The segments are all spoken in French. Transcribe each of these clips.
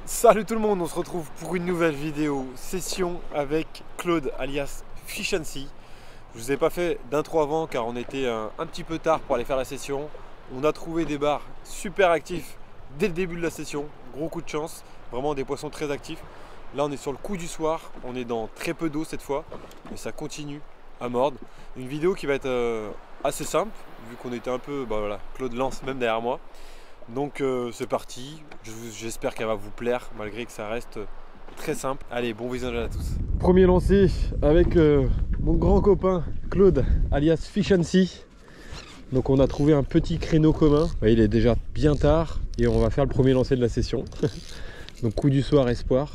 Salut tout le monde, on se retrouve pour une nouvelle vidéo session avec Claude alias Fishancy. Je vous ai pas fait d'intro avant car on était un petit peu tard pour aller faire la session. On a trouvé des bars super actifs dès le début de la session, gros coup de chance, vraiment des poissons très actifs. Là on est sur le coup du soir, on est dans très peu d'eau cette fois et ça continue à mordre. Une vidéo qui va être assez simple vu qu'on était un peu, voilà, Claude lance même derrière moi. Donc c'est parti, j'espère qu'elle va vous plaire malgré que ça reste très simple. Allez, bon visionnage à tous. Premier lancé avec mon grand copain Claude alias Fishancy. Donc on a trouvé un petit créneau commun. Il est déjà bien tard et on va faire le premier lancer de la session. Donc coup du soir, espoir.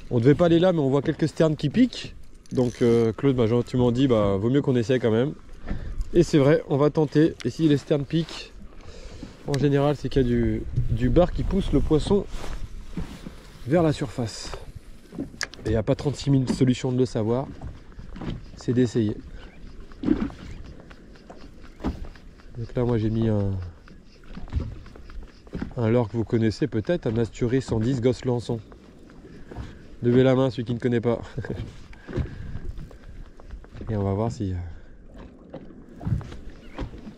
On devait pas aller là mais on voit quelques sternes qui piquent. Donc Claude m'a gentiment dit vaut mieux qu'on essaye quand même. Et c'est vrai, on va tenter. Et si les sternes piquent, en général, c'est qu'il y a du bar qui pousse le poisson vers la surface. Et il n'y a pas 36 000 solutions de le savoir. C'est d'essayer. Donc là, moi, j'ai mis un leurre que vous connaissez peut-être, un Asturie 110 Gosse Lançon. Levez la main, celui qui ne connaît pas. Et on va voir si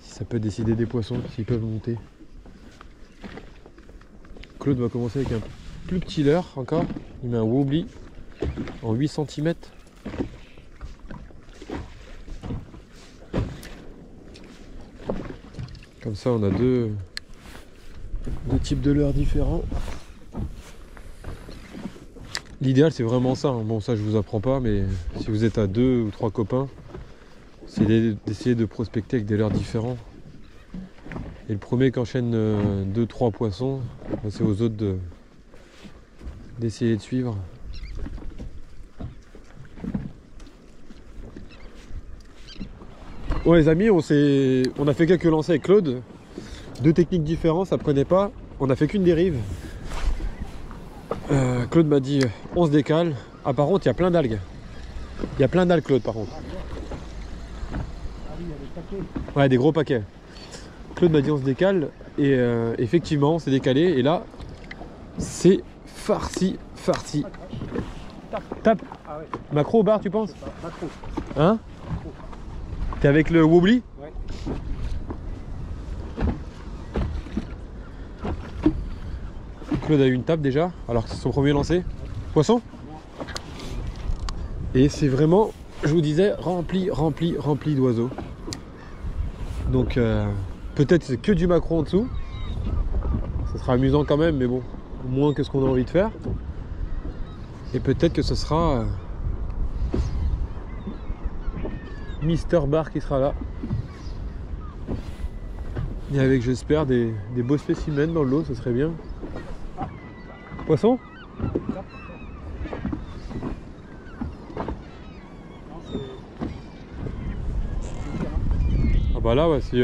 ça peut décider des poissons, s'ils peuvent monter. Claude va commencer avec un plus petit leurre encore. Il met un wobbly en 8 cm. Comme ça on a deux types de leurres différents. L'idéal c'est vraiment ça. Bon, ça je vous apprends pas, mais si vous êtes à 2 ou 3 copains, c'est d'essayer de prospecter avec des leurres différents. Et le premier qui enchaîne 2-3 poissons, c'est aux autres d'essayer de suivre. Bon les amis, on a fait quelques lancers avec Claude. Deux techniques différentes, ça prenait pas. On a fait qu'une dérive. Claude m'a dit on se décale. Ah par contre il y a plein d'algues. Il y a plein d'algues Claude par contre. Ouais, des gros paquets. Claude m'a dit on se décale et effectivement on s'est décalé et là c'est farci. Tape. Ah ouais. Macro au bar tu penses? Macro. Hein? T'es avec le wobbly? Ouais. Claude a eu une tape déjà alors que c'est son premier lancer. Poisson? Et c'est vraiment, je vous disais, rempli d'oiseaux. Donc peut-être c'est que du maquereau en dessous. Ça sera amusant quand même, mais bon, moins que ce qu'on a envie de faire. Et peut-être que ce sera Mister Bar qui sera là. Et avec, j'espère, des beaux spécimens dans l'eau, ce serait bien. Poisson? Ah bah là, ouais, si...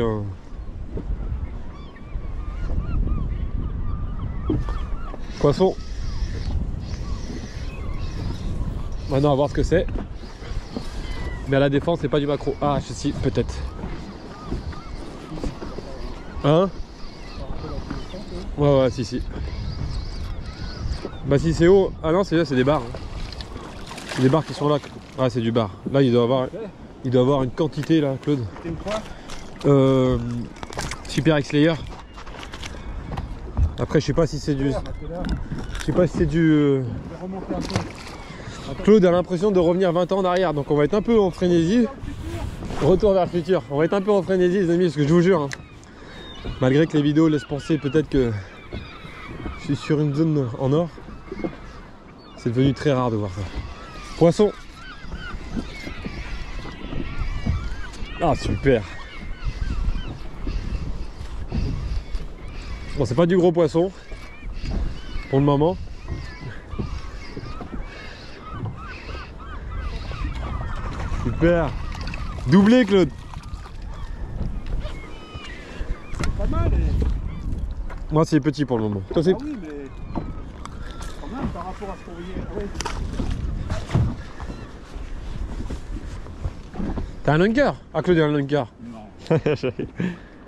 Poisson. Maintenant, on va voir ce que c'est. Mais à la défense, c'est pas du maquereau. Ah, si, peut-être. Hein? Ouais, si. Bah si c'est haut. Ah non, c'est des bars. C'est des bars qui sont là. Ah, c'est du bar. Là, il doit avoir une quantité là, Claude. C'était où quoi? Super X-Layer. Après, je sais pas si c'est du... Claude a l'impression de revenir 20 ans en arrière, donc on va être un peu en frénésie. Retour vers le futur. On va être un peu en frénésie les amis, parce que je vous jure, hein, malgré que les vidéos laissent penser peut-être que je suis sur une zone en or, c'est devenu très rare de voir ça. Poisson. Ah super. Bon, c'est pas du gros poisson pour le moment. Super. Doublé Claude. C'est pas mal. Moi c'est petit pour le moment. Toi, ah oui mais quand même par rapport à ce qu'on voyait. Ouais. T'as un lunker? Ah Claude a un lunker. Non.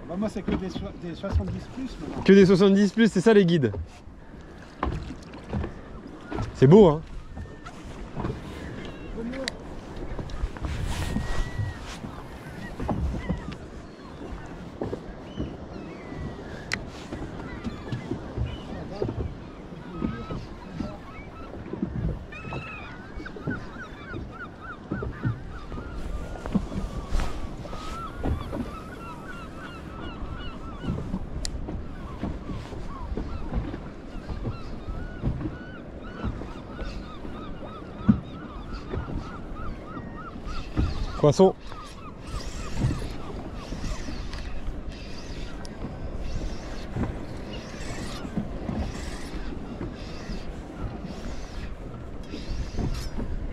Bah moi c'est que des 70 plus maintenant. Que des 70 plus, c'est ça les guides. C'est beau, hein. Poisson.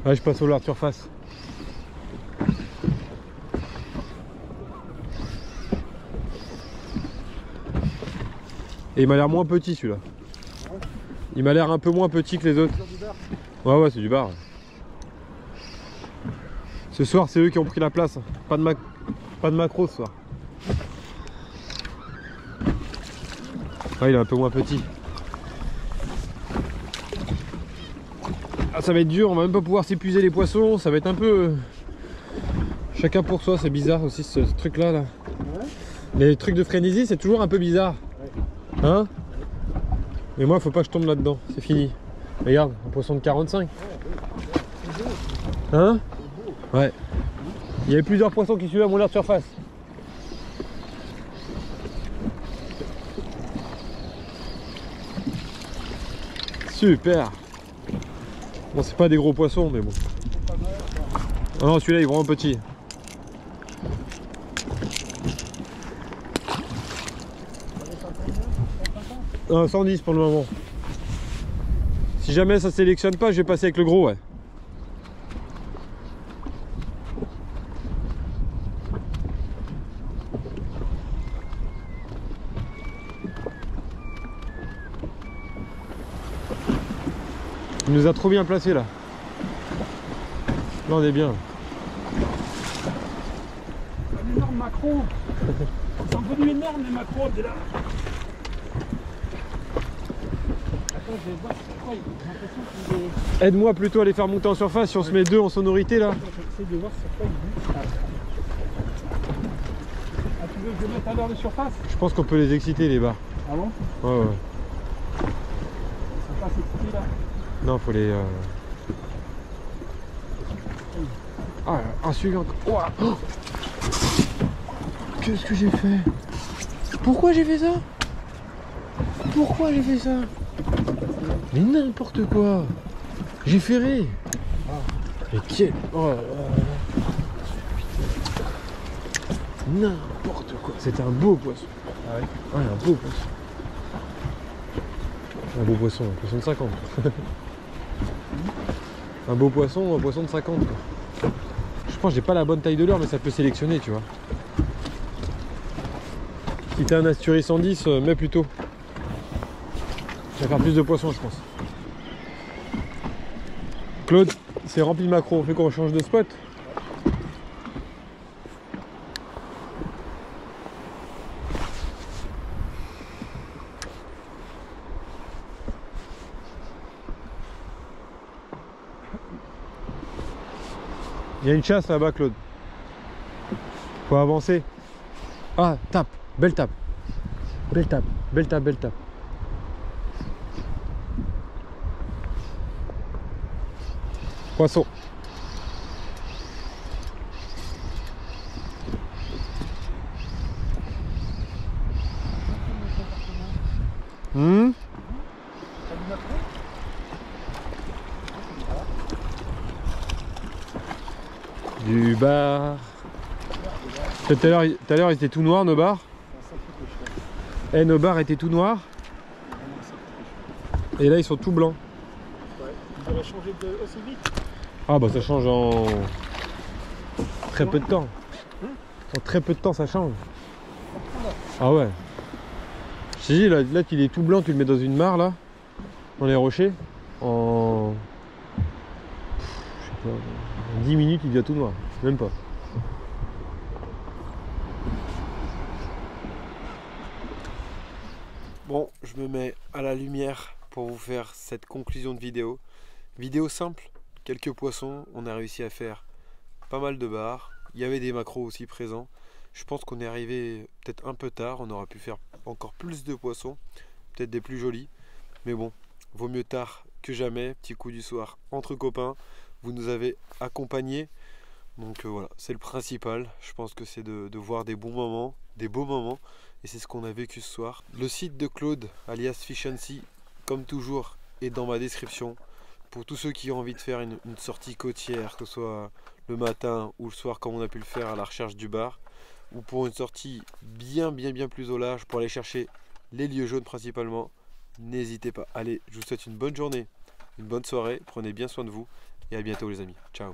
Ouais, je passe au large de surface. Et il m'a l'air moins petit celui-là. Il m'a l'air un peu moins petit que les autres. Ouais, ouais, c'est du bar. Ce soir, c'est eux qui ont pris la place. Pas de macro ce soir. Ouais, il est un peu moins petit. Ah, ça va être dur, on va même pas pouvoir s'épuiser les poissons. Ça va être un peu... Chacun pour soi, c'est bizarre aussi ce truc-là. Là. Ouais. Les trucs de frénésie, c'est toujours un peu bizarre. Ouais. Hein? Mais moi, faut pas que je tombe là-dedans. C'est fini. Regarde, un poisson de 45. Hein? Ouais. Il y avait plusieurs poissons qui suivaient à mon aire de surface. Super. Bon, c'est pas des gros poissons, mais bon. Ah non, celui-là, il est vraiment petit. 110 pour le moment. Si jamais ça sélectionne pas, je vais passer avec le gros, ouais. Il nous a trop bien placé là. Là on est bien. Un énorme macro. C'est devenu énorme les macros de là. Attends, je vais voir pourquoi j'ai l'impression qu'il est... Aide-moi plutôt à les faire monter en surface si on se met deux en sonorité là. J'essaie de voir sur quoi il bouge. Ah, tu veux que je mette à l'heure de surface? Je pense qu'on peut les exciter les bars. Ah bon? Ouais ouais. Ils sont pas s'exciter là? Non, faut les... Ah, un suivant. Oh, qu'est-ce que j'ai fait? Pourquoi j'ai fait ça? Pourquoi j'ai fait ça? Mais n'importe quoi. J'ai ferré. Mais quel... Oh là là. N'importe quoi. C'était un beau poisson. Ah ouais? Ouais, un beau poisson. Un beau poisson, un poisson de 50. Un beau poisson, un poisson de 50 quoi. Je pense que j'ai pas la bonne taille de leurre, mais ça peut sélectionner, tu vois. Si t'as un Asturie 110, mets plutôt. Ça va faire plus de poissons, je pense. Claude, c'est rempli de macros. On fait qu'on change de spot. Il y a une chasse là-bas, Claude. Faut avancer. Ah, tape. Belle tape. Belle tape. Belle tape, belle tape. Poisson. Du bar. Tout à l'heure, ils étaient tout noirs, nos bars. Eh, nos bars étaient tout noirs. Et là, ils sont tout blancs. Ouais. Ils auraient changé aussi vite. Ah bah ça change en très peu de temps. En très peu de temps, ça change. Ah ouais. Je t'ai dit, là qu'il est tout blanc, tu le mets dans une mare, là, dans les rochers. En... Je sais pas, en 10 minutes, il devient tout noir. Même pas. Bon, je me mets à la lumière pour vous faire cette conclusion de vidéo. Vidéo simple, quelques poissons, on a réussi à faire pas mal de bars. Il y avait des macros aussi présents. Je pense qu'on est arrivé peut-être un peu tard, on aurait pu faire encore plus de poissons, peut-être des plus jolis. Mais bon, vaut mieux tard que jamais. Petit coup du soir entre copains, vous nous avez accompagnés. Donc voilà, c'est le principal. Je pense que c'est de voir des bons moments, des beaux moments. Et c'est ce qu'on a vécu ce soir. Le site de Claude, alias Fish and Sea, comme toujours, est dans ma description. Pour tous ceux qui ont envie de faire une sortie côtière, que ce soit le matin ou le soir comme on a pu le faire à la recherche du bar, ou pour une sortie bien plus au large pour aller chercher les lieux jaunes principalement, n'hésitez pas. Allez, je vous souhaite une bonne journée, une bonne soirée, prenez bien soin de vous et à bientôt les amis. Ciao.